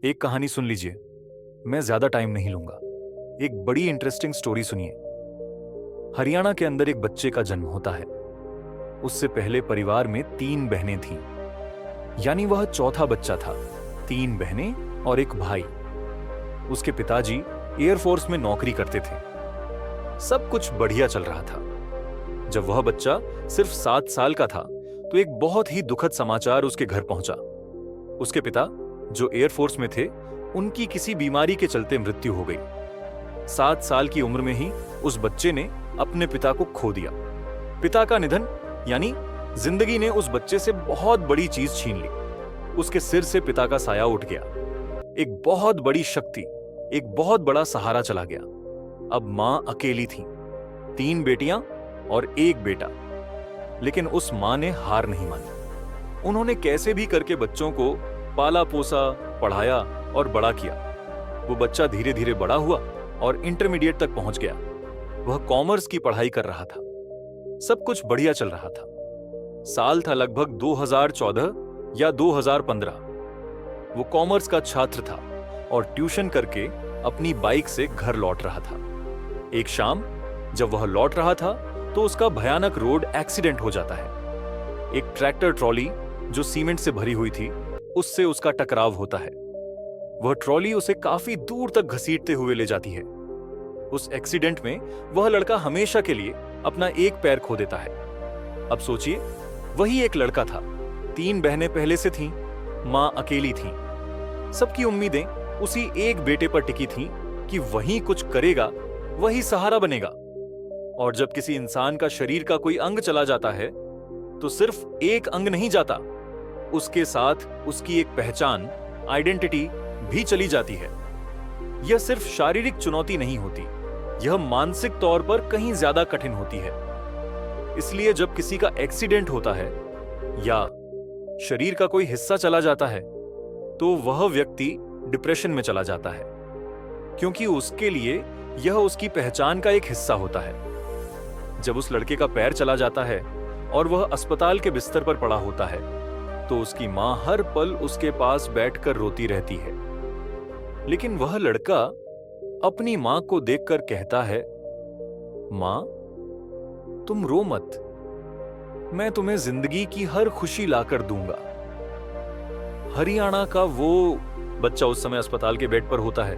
एक कहानी सुन लीजिए। मैं ज्यादा टाइम नहीं लूंगा। एक बड़ी इंटरेस्टिंग स्टोरी सुनिए। हरियाणा के अंदर एक बच्चे का जन्म होता है। उससे पहले परिवार में 3 बहनें थीं, यानी वह चौथा बच्चा था। 3 बहनें और एक भाई। उसके पिताजी एयरफोर्स में नौकरी करते थे। सब कुछ बढ़िया चल रहा था। जब वह बच्चा सिर्फ 7 साल का था तो एक बहुत ही दुखद समाचार उसके घर पहुंचा। उसके पिता, जो एयरफोर्स में थे, उनकी किसी बीमारी के चलते मृत्यु हो गई। 7 साल की उम्र में ही उस बच्चे ने अपने पिता को खो दिया। पिता का निधन यानी जिंदगी ने उस बच्चे से बहुत बड़ी चीज छीन ली। उसके सिर से पिता का साया उठ गया। एक बहुत बड़ी शक्ति, एक बहुत बड़ा सहारा चला गया। अब मां अकेली थी, 3 बेटियां और 1 बेटा। लेकिन उस मां ने हार नहीं मानी। उन्होंने कैसे भी करके बच्चों को पाला पोसा, पढ़ाया और बड़ा किया। वो बच्चा धीरे धीरे बड़ा हुआ और इंटरमीडिएट तक पहुंच गया। वह कॉमर्स की पढ़ाई कर रहा था। सब कुछ बढ़िया चल रहा था। साल था लगभग 2014 या 2015। वो कॉमर्स का छात्र था और ट्यूशन करके अपनी बाइक से घर लौट रहा था। एक शाम जब वह लौट रहा था तो उसका भयानक रोड एक्सीडेंट हो जाता है। एक ट्रैक्टर ट्रॉली जो सीमेंट से भरी हुई थी, उससे उसका टकराव होता है। वह ट्रॉली उसे काफी दूर तक घसीटते हुए ले जाती है। उस एक्सीडेंट में वह लड़का हमेशा के लिए अपना एक पैर खो देता है। अब सोचिए, वही एक लड़का था। 3 बहनें पहले से थीं, मां अकेली थी। सबकी उम्मीदें उसी एक बेटे पर टिकी थीं कि वही कुछ करेगा, वही सहारा बनेगा। और जब किसी इंसान का शरीर का कोई अंग चला जाता है तो सिर्फ एक अंग नहीं जाता, उसके साथ उसकी एक पहचान, आइडेंटिटी भी चली जाती है। यह सिर्फ शारीरिक चुनौती नहीं होती, यह मानसिक तौर पर कहीं ज्यादा कठिन होती है। इसलिए जब किसी का एक्सीडेंट होता है या शरीर का कोई हिस्सा चला जाता है तो वह व्यक्ति डिप्रेशन में चला जाता है, क्योंकि उसके लिए यह उसकी पहचान का एक हिस्सा होता है। जब उस लड़के का पैर चला जाता है और वह अस्पताल के बिस्तर पर पड़ा होता है तो उसकी मां हर पल उसके पास बैठकर रोती रहती है। लेकिन वह लड़का अपनी मां को देखकर कहता है, मां, तुम रो मत, मैं तुम्हें जिंदगी की हर खुशी लाकर दूंगा। हरियाणा का वो बच्चा उस समय अस्पताल के बेड पर होता है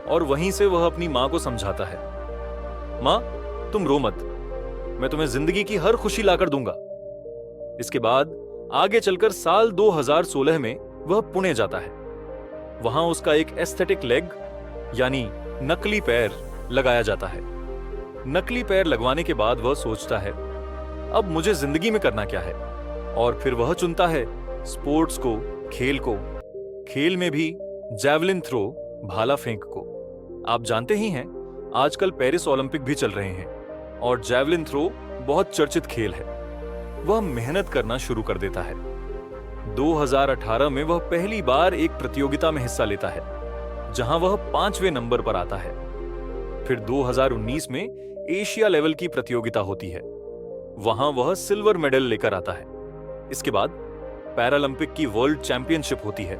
और वहीं से वह अपनी मां को समझाता है, मां, तुम रो मत, मैं तुम्हें जिंदगी की हर खुशी लाकर दूंगा। इसके बाद आगे चलकर साल 2016 में वह पुणे जाता है। वहां उसका एक एस्थेटिक लेग यानी नकली पैर लगाया जाता है। नकली पैर लगवाने के बाद वह सोचता है, अब मुझे जिंदगी में करना क्या है। और फिर वह चुनता है स्पोर्ट्स को, खेल को। खेल में भी जैवलिन थ्रो, भाला फेंक को। आप जानते ही हैं, आजकल पेरिस ओलंपिक भी चल रहे हैं और जैवलिन थ्रो बहुत चर्चित खेल है। वह मेहनत करना शुरू कर देता है। 2018 में वह पहली बार एक प्रतियोगिता में हिस्सा लेता है जहां वह 5वें नंबर पर आता है। फिर 2019 में एशिया लेवल की प्रतियोगिता होती है, वहां वह सिल्वर मेडल लेकर आता है। इसके बाद पैरालंपिक की वर्ल्ड चैंपियनशिप होती है,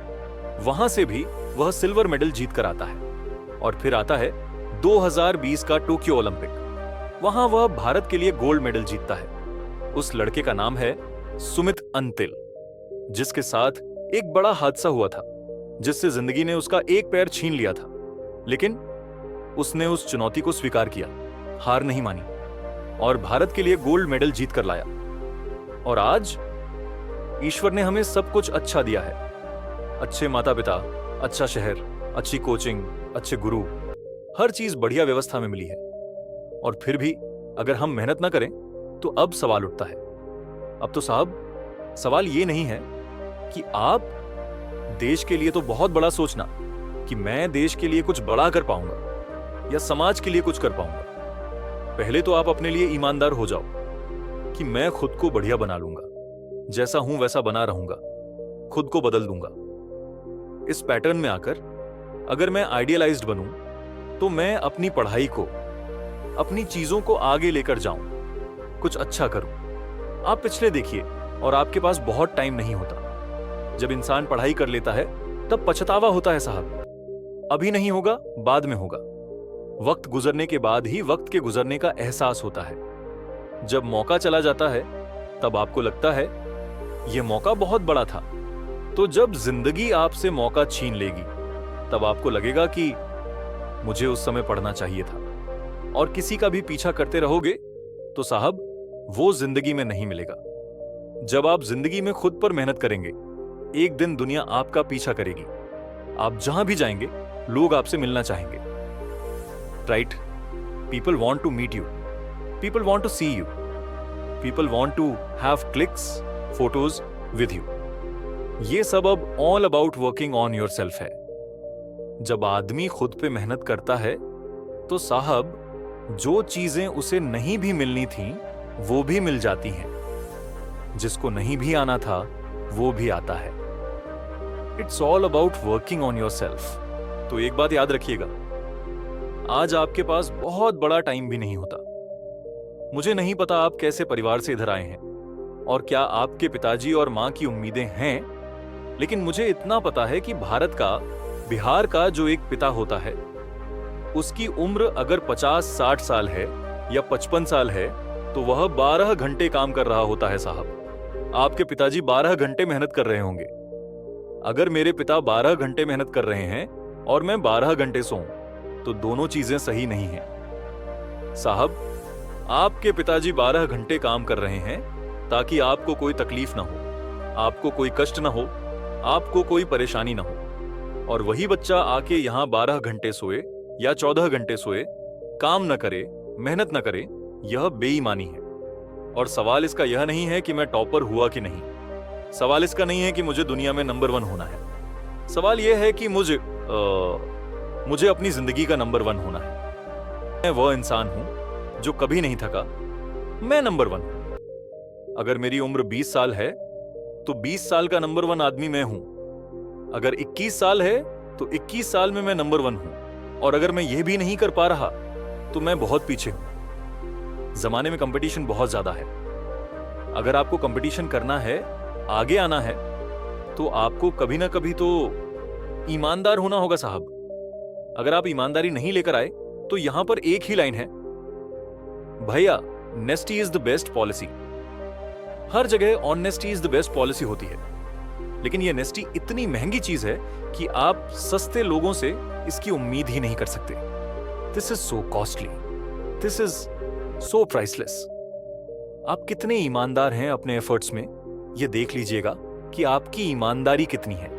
वहां से भी वह सिल्वर मेडल जीत कर आता है। और फिर आता है 2020 का टोक्यो ओलंपिक, वहां वह भारत के लिए गोल्ड मेडल जीतता है। उस लड़के का नाम है सुमित अंतिल, जिसके साथ एक बड़ा हादसा हुआ था जिससे जिंदगी ने उसका एक पैर छीन लिया था। लेकिन उसने उस चुनौती को स्वीकार किया, हार नहीं मानी और भारत के लिए गोल्ड मेडल जीत कर लाया। और आज ईश्वर ने हमें सब कुछ अच्छा दिया है। अच्छे माता पिता, अच्छा शहर, अच्छी कोचिंग, अच्छे गुरु, हर चीज बढ़िया व्यवस्था में मिली है। और फिर भी अगर हम मेहनत ना करें तो अब सवाल उठता है। अब तो साहब, सवाल ये नहीं है कि आप देश के लिए तो बहुत बड़ा सोचना कि मैं देश के लिए कुछ बड़ा कर पाऊंगा या समाज के लिए कुछ कर पाऊंगा। पहले तो आप अपने लिए ईमानदार हो जाओ कि मैं खुद को बढ़िया बना लूंगा, जैसा हूं वैसा बना रहूंगा, खुद को बदल दूंगा। इस पैटर्न में आकर अगर मैं आइडियलाइज्ड बनूं तो मैं अपनी पढ़ाई को, अपनी चीजों को आगे लेकर जाऊं, कुछ अच्छा करूं। आप पिछले देखिए और आपके पास बहुत टाइम नहीं होता। जब इंसान पढ़ाई कर लेता है तब पछतावा होता है साहब। अभी नहीं होगा, बाद में होगा। वक्त गुजरने के बाद ही वक्त के गुजरने का एहसास होता है। जब मौका चला जाता है तब आपको लगता है यह मौका बहुत बड़ा था। तो जब जिंदगी आपसे मौका छीन लेगी तब आपको लगेगा कि मुझे उस समय पढ़ना चाहिए था। और किसी का भी पीछा करते रहोगे तो साहब वो जिंदगी में नहीं मिलेगा। जब आप जिंदगी में खुद पर मेहनत करेंगे, एक दिन दुनिया आपका पीछा करेगी। आप जहां भी जाएंगे लोग आपसे मिलना चाहेंगे। Right? People want to meet you, people want to see you, people want to have clicks, photos with you. ये सब अब all about working on your self है। जब आदमी खुद पे मेहनत करता है तो साहब जो चीजें उसे नहीं भी मिलनी थी वो भी मिल जाती हैं। जिसको नहीं भी आना था वो भी आता है। It's all about working on your self. तो एक बात याद रखिएगा, आज आपके पास बहुत बड़ा टाइम भी नहीं होता। मुझे नहीं पता आप कैसे परिवार से इधर आए हैं और क्या आपके पिताजी और मां की उम्मीदें हैं, लेकिन मुझे इतना पता है कि भारत का, बिहार का जो एक पिता होता है, उसकी उम्र अगर 50-60 साल है या 55 साल है तो वह 12 घंटे काम कर रहा होता है साहब। आपके पिताजी 12 घंटे मेहनत कर रहे होंगे। अगर मेरे पिता 12 घंटे मेहनत कर रहे हैं और मैं 12 घंटे सोऊं तो दोनों चीजें सही नहीं हैं साहब। आपके पिताजी 12 घंटे काम कर रहे हैं ताकि आपको कोई तकलीफ ना हो, आपको कोई कष्ट ना हो, आपको कोई परेशानी ना हो। और वही बच्चा आके यहां 12 घंटे सोए या 14 घंटे सोए, काम न करे, मेहनत न करे, यह बेईमानी है। और सवाल इसका यह नहीं है कि मैं टॉपर हुआ कि नहीं। सवाल इसका नहीं है कि मुझे दुनिया में नंबर 1 होना है। सवाल यह है कि मुझे अपनी जिंदगी का नंबर 1 होना है। मैं वह इंसान हूं जो कभी नहीं थका। मैं नंबर 1 हूं। अगर मेरी उम्र 20 साल है तो 20 साल का नंबर 1 आदमी मैं हूं। अगर 21 साल है तो 21 साल में मैं नंबर 1 हूं। और अगर मैं यह भी नहीं कर पा रहा तो मैं बहुत पीछे हूं। जमाने में कंपटीशन बहुत ज्यादा है। अगर आपको कंपटीशन करना है, आगे आना है, तो आपको कभी ना कभी तो ईमानदार होना होगा साहब। अगर आप ईमानदारी नहीं लेकर आए तो यहां पर एक ही लाइन है, भैया नेस्टी इज द बेस्ट पॉलिसी। हर जगह honesty is the best policy होती है, लेकिन यह नेस्टी इतनी महंगी चीज है कि आप सस्ते लोगों से इसकी उम्मीद ही नहीं कर सकते। This is so costly, this is so priceless. आप कितने ईमानदार हैं अपने एफर्ट्स में, यह देख लीजिएगा कि आपकी ईमानदारी कितनी है।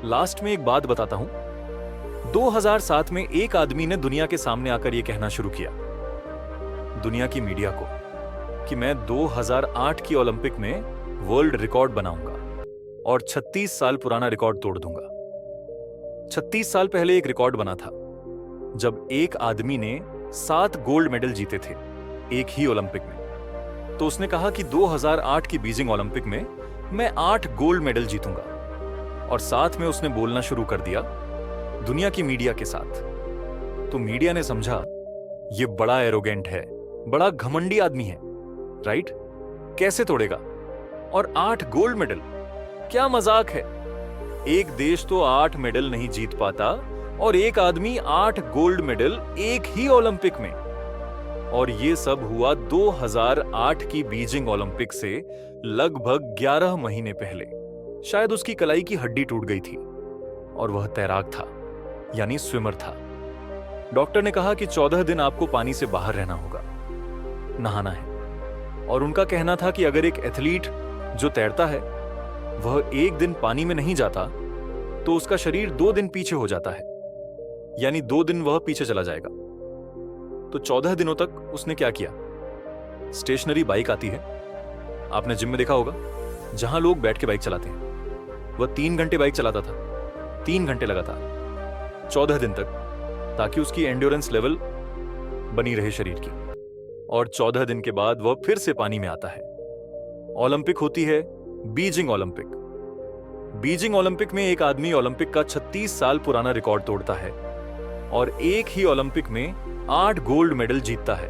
लास्ट में एक बात बताता हूं। 2007 में एक आदमी ने दुनिया के सामने आकर यह कहना शुरू किया, दुनिया की मीडिया को, कि मैं 2008 की ओलंपिक में वर्ल्ड रिकॉर्ड बनाऊंगा और 36 साल पुराना रिकॉर्ड तोड़ दूंगा। 36 साल पहले एक रिकॉर्ड बना था जब एक आदमी ने 7 गोल्ड मेडल जीते थे एक ही ओलंपिक में। तो उसने कहा कि 2008 की बीजिंग ओलंपिक में मैं 8 गोल्ड मेडल जीतूंगा। और साथ में उसने बोलना शुरू कर दिया दुनिया की मीडिया के साथ। तो मीडिया ने समझा ये बड़ा एरोगेंट है, बड़ा घमंडी आदमी है, राइट? कैसे तोड़ेगा? और 8 गोल्ड मेडल, क्या मजाक है। एक देश तो 8 मेडल नहीं जीत पाता और एक आदमी 8 गोल्ड मेडल एक ही ओलंपिक में। और ये सब हुआ 2008 की बीजिंग ओलंपिक से लगभग 11 महीने पहले। शायद उसकी कलाई की हड्डी टूट गई थी और वह तैराक था, यानी स्विमर था। डॉक्टर ने कहा कि 14 दिन आपको पानी से बाहर रहना होगा, नहाना है। और उनका कहना था कि अगर एक एथलीट जो तैरता है वह एक दिन पानी में नहीं जाता तो उसका शरीर 2 दिन पीछे हो जाता है, यानी 2 दिन वह पीछे चला जाएगा। तो 14 दिनों तक उसने क्या किया? स्टेशनरी बाइक आती है, आपने जिम में देखा होगा, जहां लोग बैठ के बाइक चलाते हैं। वह 3 घंटे बाइक चलाता था, 3 घंटे लगातार 14 दिन तक, ताकि उसकी एंड्योरेंस लेवल बनी रहे शरीर की। और 14 दिन के बाद वह फिर से पानी में आता है। ओलंपिक होती है बीजिंग ओलंपिक। बीजिंग ओलंपिक में एक आदमी ओलंपिक का 36 साल पुराना रिकॉर्ड तोड़ता है और एक ही ओलंपिक में 8 गोल्ड मेडल जीतता है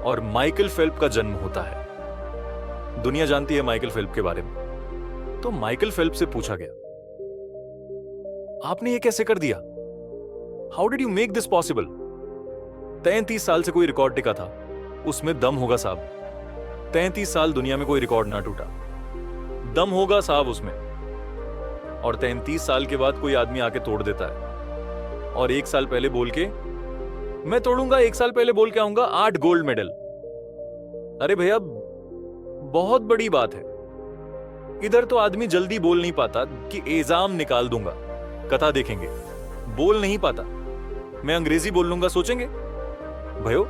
और माइकल फेल्प का जन्म होता है। दुनिया जानती है माइकल फेल्प के बारे में। तो माइकल फेल्प से पूछा गया आपने ये कैसे कर दिया? How did you make this possible? 33 साल से कोई रिकॉर्ड टिका था, उसमें दम होगा साहब। 33 साल दुनिया में कोई रिकॉर्ड ना टूटा, दम होगा साहब उसमें। और 33 साल के बाद कोई आदमी आके तोड़ देता है। और 1 साल पहले बोल के, मैं तोड़ूंगा, 1 साल पहले बोल के आऊंगा 8 गोल्ड मेडल। अरे भैया, बहुत बड़ी बात है। इधर तो आदमी जल्दी बोल नहीं पाता कि एग्जाम निकाल दूंगा, कथा देखेंगे, बोल नहीं पाता। मैं अंग्रेजी बोल लूंगा, सोचेंगे भयो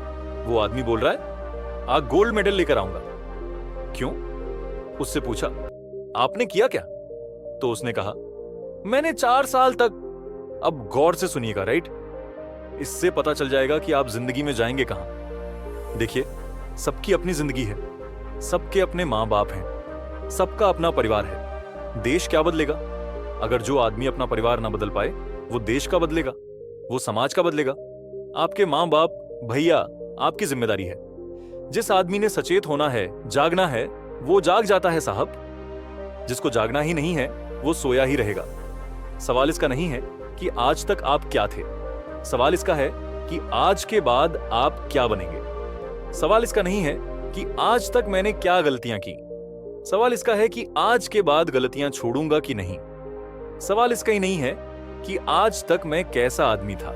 वो आदमी बोल रहा है आज गोल्ड मेडल लेकर आऊंगा। क्यों? उससे पूछा, आपने किया क्या? तो उसने कहा, मैंने 4 साल तक। अब गौर से सुनिएगा, राइट? इससे पता चल जाएगा कि आप जिंदगी में जाएंगे कहां। देखिए, सबकी अपनी जिंदगी है, सबके अपने मां बाप हैं, सबका अपना परिवार है। देश क्या बदलेगा? अगर जो आदमी अपना परिवार ना बदल पाए, वो देश का बदलेगा, वो समाज का बदलेगा। आपके मां बाप, भैया, आपकी जिम्मेदारी है। जिस आदमी ने सचेत होना है, जागना है, वो जाग जाता है साहब। जिसको जागना ही नहीं है, वो सोया ही रहेगा। सवाल इसका नहीं है कि आज तक आप क्या थे, सवाल इसका है कि आज के बाद आप क्या बनेंगे। सवाल इसका नहीं है कि आज तक मैंने क्या गलतियां की, सवाल इसका है कि आज के बाद गलतियां छोड़ूंगा कि नहीं। सवाल इसका ही नहीं है कि आज तक मैं कैसा आदमी था,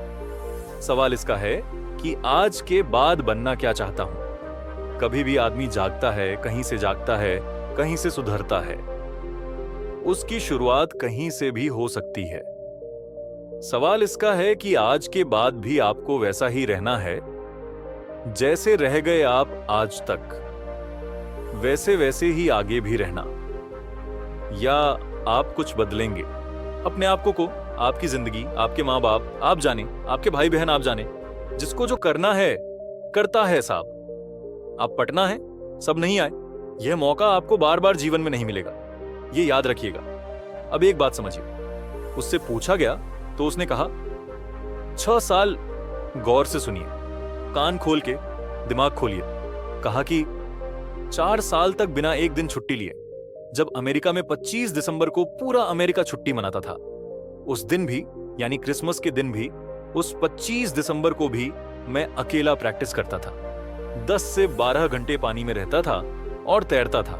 सवाल इसका है कि आज के बाद बनना क्या चाहता हूं। कभी भी आदमी जागता है, कहीं से जागता है, कहीं से सुधरता है। उसकी शुरुआत कहीं से भी हो सकती है। सवाल इसका है कि आज के बाद भी आपको वैसा ही रहना है जैसे रह गए आप आज तक, वैसे वैसे ही आगे भी रहना, या आप कुछ बदलेंगे। अपने आप को, आपकी जिंदगी, आपके मां बाप आप जाने, आपके भाई बहन आप जाने। जिसको जो करना है करता है साहब। आप पटना है, सब नहीं आए, यह मौका आपको बार बार जीवन में नहीं मिलेगा, ये याद रखिएगा। अब एक बात समझिए, उससे पूछा गया तो उसने कहा, 6 साल। गौर से सुनिए, कान खोल के दिमाग खोलिए। कहा कि 4 साल तक बिना एक दिन छुट्टी लिए। जब अमेरिका में 25 दिसंबर को पूरा अमेरिका छुट्टी मनाता था, उस दिन भी, यानी क्रिसमस के दिन भी, उस 25 दिसंबर को भी मैं अकेला प्रैक्टिस करता था। 10 से 12 घंटे पानी में रहता था और तैरता था।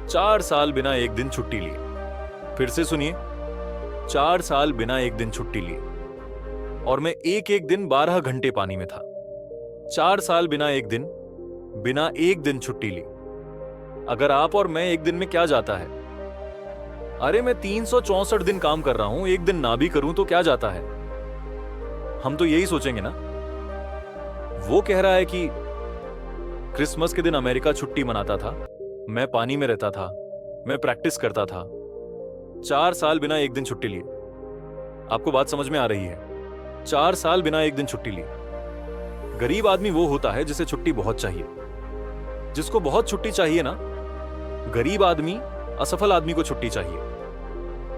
4 साल बिना एक दिन छुट्टी लिए। फिर से सुनिए, 4 साल बिना एक दिन छुट्टी लिए, और मैं एक एक दिन 12 घंटे पानी में था। 4 साल बिना एक दिन छुट्टी ली। अगर आप और मैं एक दिन में क्या जाता है? अरे मैं 364 दिन काम कर रहा हूं, एक दिन ना भी करूं तो क्या जाता है? हम तो यही सोचेंगे ना। वो कह रहा है कि क्रिसमस के दिन अमेरिका छुट्टी मनाता था, मैं पानी में रहता था, मैं प्रैक्टिस करता था। 4 साल बिना एक दिन छुट्टी लिए। आपको बात समझ में आ रही है? 4 साल बिना एक दिन छुट्टी ली। गरीब आदमी वो होता है जिसे छुट्टी बहुत चाहिए। जिसको बहुत छुट्टी चाहिए ना, गरीब आदमी, असफल आदमी को छुट्टी चाहिए,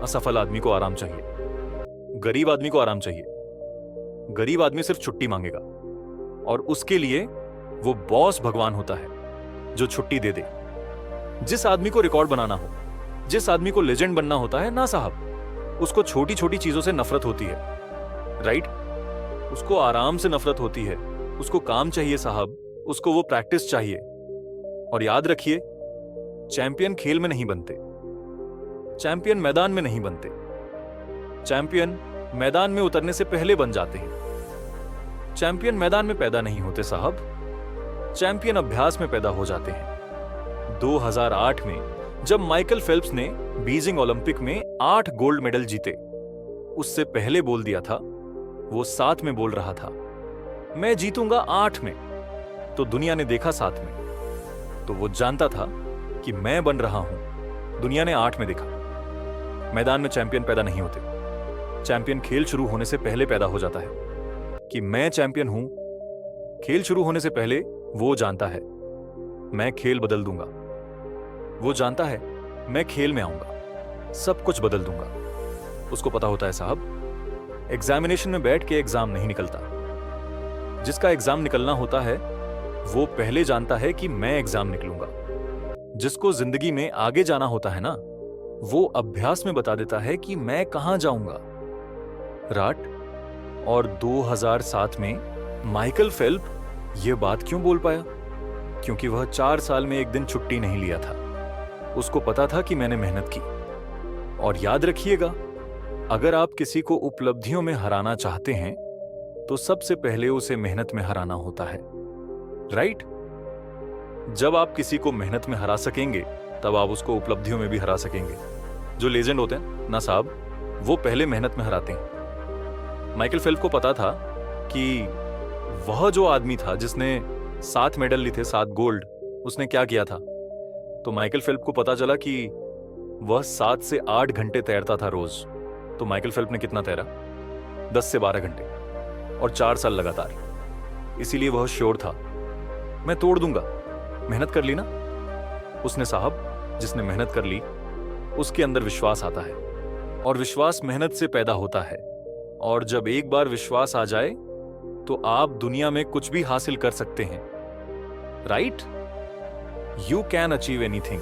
असफल आदमी को आराम चाहिए। गरीब आदमी को आराम चाहिए। गरीब आदमी सिर्फ छुट्टी मांगेगा, और उसके लिए वो बॉस भगवान होता है जो छुट्टी दे दे। जिस आदमी को रिकॉर्ड बनाना हो, जिस आदमी को लेजेंड बनना होता है ना साहब, उसको छोटी छोटी चीजों से नफरत होती है, राइट? उसको आराम से नफरत होती है, उसको काम चाहिए साहब, उसको वो प्रैक्टिस चाहिए। और याद रखिए, चैंपियन खेल में नहीं बनते, चैंपियन मैदान में नहीं बनते। चैंपियन मैदान में उतरने से पहले बन जाते हैं। चैंपियन मैदान में पैदा नहीं होते साहब, चैंपियन अभ्यास में पैदा हो जाते हैं। 2008 में जब माइकल फेल्प्स ने बीजिंग ओलंपिक में 8 गोल्ड मेडल जीते, उससे पहले बोल दिया था, वो 7 में बोल रहा था, मैं जीतूंगा 8 में। तो दुनिया ने देखा 7 में, तो वो जानता था कि मैं बन रहा हूं। दुनिया ने 8 में देखा। मैदान में चैंपियन पैदा नहीं होते, चैंपियन खेल शुरू होने से पहले पैदा हो जाता है कि मैं चैंपियन हूं। खेल शुरू होने से पहले वो जानता है मैं खेल बदल दूंगा। वो जानता है मैं खेल में आऊंगा, सब कुछ बदल दूंगा। उसको पता होता है साहब, एग्जामिनेशन में बैठ के एग्जाम नहीं निकलता। जिसका एग्जाम निकलना होता है वो पहले जानता है कि मैं एग्जाम निकलूंगा। जिसको जिंदगी में आगे जाना होता है ना, वो अभ्यास में बता देता है कि मैं कहां जाऊंगा। राट। और 2007 में माइकल फेल्प ये बात क्यों बोल पाया? क्योंकि वह 4 साल में एक दिन छुट्टी नहीं लिया था। उसको पता था कि मैंने मेहनत की। और याद रखिएगा, अगर आप किसी को उपलब्धियों में हराना चाहते हैं तो सबसे पहले उसे मेहनत में हराना होता है, राइट? जब आप किसी को मेहनत में हरा सकेंगे तब आप उसको उपलब्धियों में भी हरा सकेंगे। जो लेजेंड होते हैं ना साहब, वो पहले मेहनत में हराते हैं। माइकल फेल्प को पता था कि वह जो आदमी था जिसने 7 मेडल लिए थे, 7 गोल्ड, उसने क्या किया था। तो माइकल फेल्प को पता चला कि वह 7 से 8 घंटे तैरता था रोज। तो माइकल फेल्प ने कितना तैरा? 10 से 12 घंटे, और 4 साल लगातार। इसीलिए वह श्योर था, मैं तोड़ दूंगा। मेहनत कर ली ना उसने साहब। जिसने मेहनत कर ली उसके अंदर विश्वास आता है, और विश्वास मेहनत से पैदा होता है। और जब एक बार विश्वास आ जाए तो आप दुनिया में कुछ भी हासिल कर सकते हैं, right? You can achieve anything.